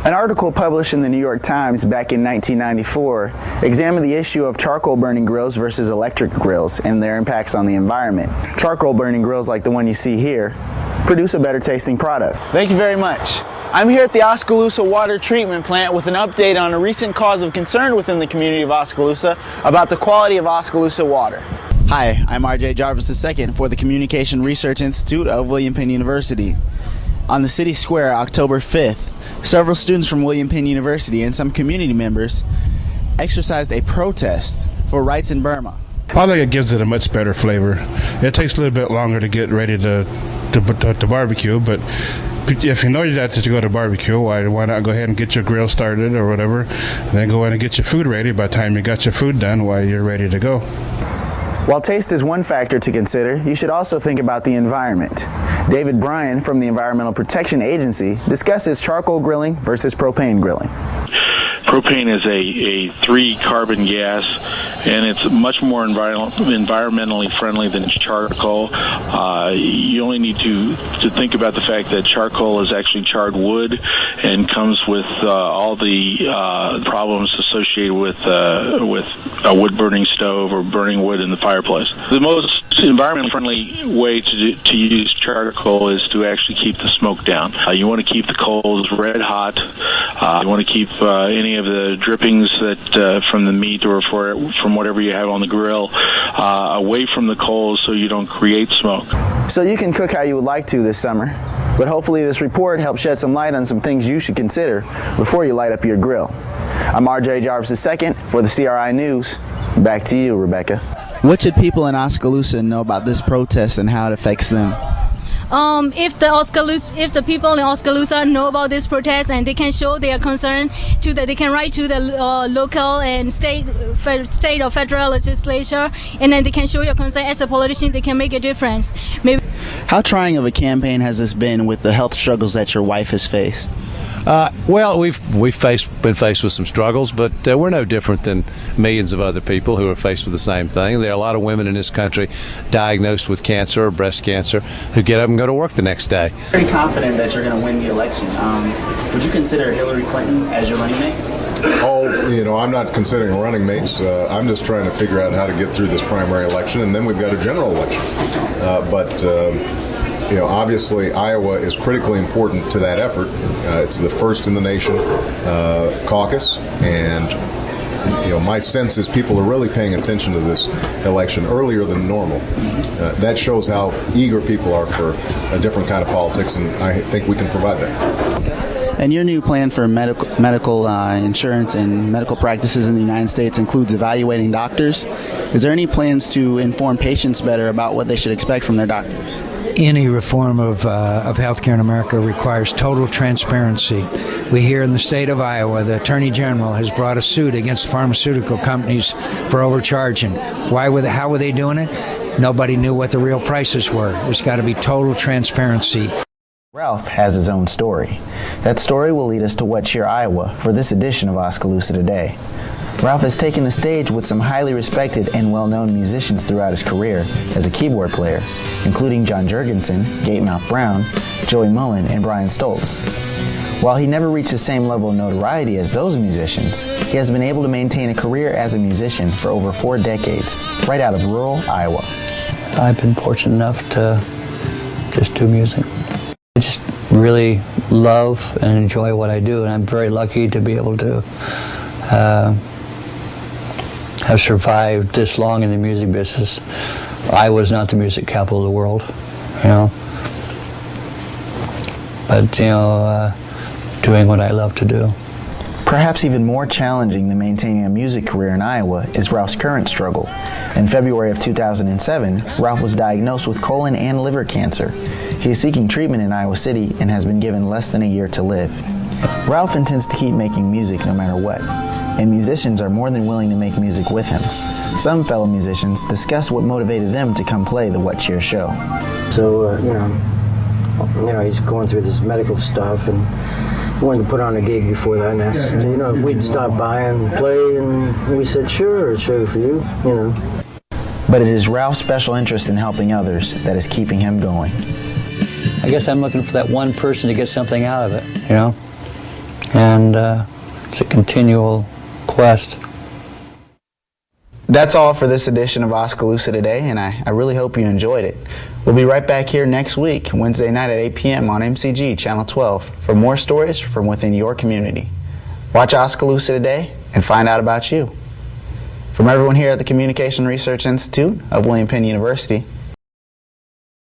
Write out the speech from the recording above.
An article published in the New York Times back in 1994 examined the issue of charcoal burning grills versus electric grills and their impacts on the environment. Charcoal burning grills like the one you see here produce a better tasting product. Thank you very much. I'm here at the Oskaloosa Water Treatment Plant with an update on a recent cause of concern within the community of Oskaloosa about the quality of Oskaloosa water. Hi, I'm RJ Jarvis II for the Communication Research Institute of William Penn University. On the city square, October 5th, several students from William Penn University and some community members exercised a protest for rights in Burma. I think it gives it a much better flavor. It takes a little bit longer to get ready to barbecue, but if you know you have to go to barbecue, why not go ahead and get your grill started or whatever, then go in and get your food ready. By the time you got your food done, while you're ready to go. While taste is one factor to consider, you should also think about the environment. David Bryan from the Environmental Protection Agency discusses charcoal grilling versus propane grilling. Propane is a 3-carbon gas, and it's much more environmentally friendly than charcoal. You only need to think about the fact that charcoal is actually charred wood and comes with all the problems associated with a wood-burning stove or burning wood in the fireplace. The most environmentally friendly way to use charcoal is to actually keep the smoke down. You want to keep the coals red hot. You want to keep any of the drippings that from the meat or from whatever you have on the grill away from the coals so you don't create smoke. So you can cook how you would like to this summer, but hopefully this report helps shed some light on some things you should consider before you light up your grill. I'm RJ Jarvis II for the CRI News. Back to you, Rebecca. What should people in Oskaloosa know about this protest and how it affects them? If the people in Oskaloosa know about this protest and they can show their concern they can write to the local and state or federal legislature, and then they can show your concern as a politician. They can make a difference. Maybe. How trying of a campaign has this been with the health struggles that your wife has faced? Well, we've been faced with some struggles, but we're no different than millions of other people who are faced with the same thing. There are a lot of women in this country diagnosed with cancer or breast cancer who get up and go to work the next day. Very confident that you're going to win the election. Would you consider Hillary Clinton as your running mate? Oh, I'm not considering running mates. I'm just trying to figure out how to get through this primary election, and then we've got a general election. Obviously Iowa is critically important to that effort. It's the first in the nation caucus, and my sense is people are really paying attention to this election earlier than normal. That shows how eager people are for a different kind of politics, and I think we can provide that. And your new plan for medical insurance and medical practices in the United States includes evaluating doctors. Is there any plans to inform patients better about what they should expect from their doctors? Any reform of healthcare in America requires total transparency. We here in the state of Iowa, the Attorney General has brought a suit against pharmaceutical companies for overcharging. How were they doing it? Nobody knew what the real prices were. There's got to be total transparency. Ralph has his own story. That story will lead us to What's Your Iowa for this edition of Oskaloosa Today. Ralph has taken the stage with some highly respected and well-known musicians throughout his career as a keyboard player, including John Jurgensen, Gatemouth Brown, Joey Mullen, and Brian Stoltz. While he never reached the same level of notoriety as those musicians, he has been able to maintain a career as a musician for over 4 decades, right out of rural Iowa. I've been fortunate enough to just do music. I just really love and enjoy what I do, and I'm very lucky to be able to have survived this long in the music business. Iowa's not the music capital of the world, but doing what I love to do. Perhaps even more challenging than maintaining a music career in Iowa is Ralph's current struggle. In February of 2007, Ralph was diagnosed with colon and liver cancer. He is seeking treatment in Iowa City and has been given less than a year to live. Ralph intends to keep making music no matter what, and musicians are more than willing to make music with him. Some fellow musicians discuss what motivated them to come play the What Cheer show. So, he's going through this medical stuff, and he wanted to put on a gig before that, and asked, if we'd stop by and play, and we said, sure, it's show for you, But it is Ralph's special interest in helping others that is keeping him going. I guess I'm looking for that one person to get something out of it, and it's a continual quest. That's all for this edition of Oskaloosa Today, and I really hope you enjoyed it. We'll be right back here next week, Wednesday night at 8 p.m. on MCG Channel 12 for more stories from within your community. Watch Oskaloosa Today and find out about you. From everyone here at the Communication Research Institute of William Penn University,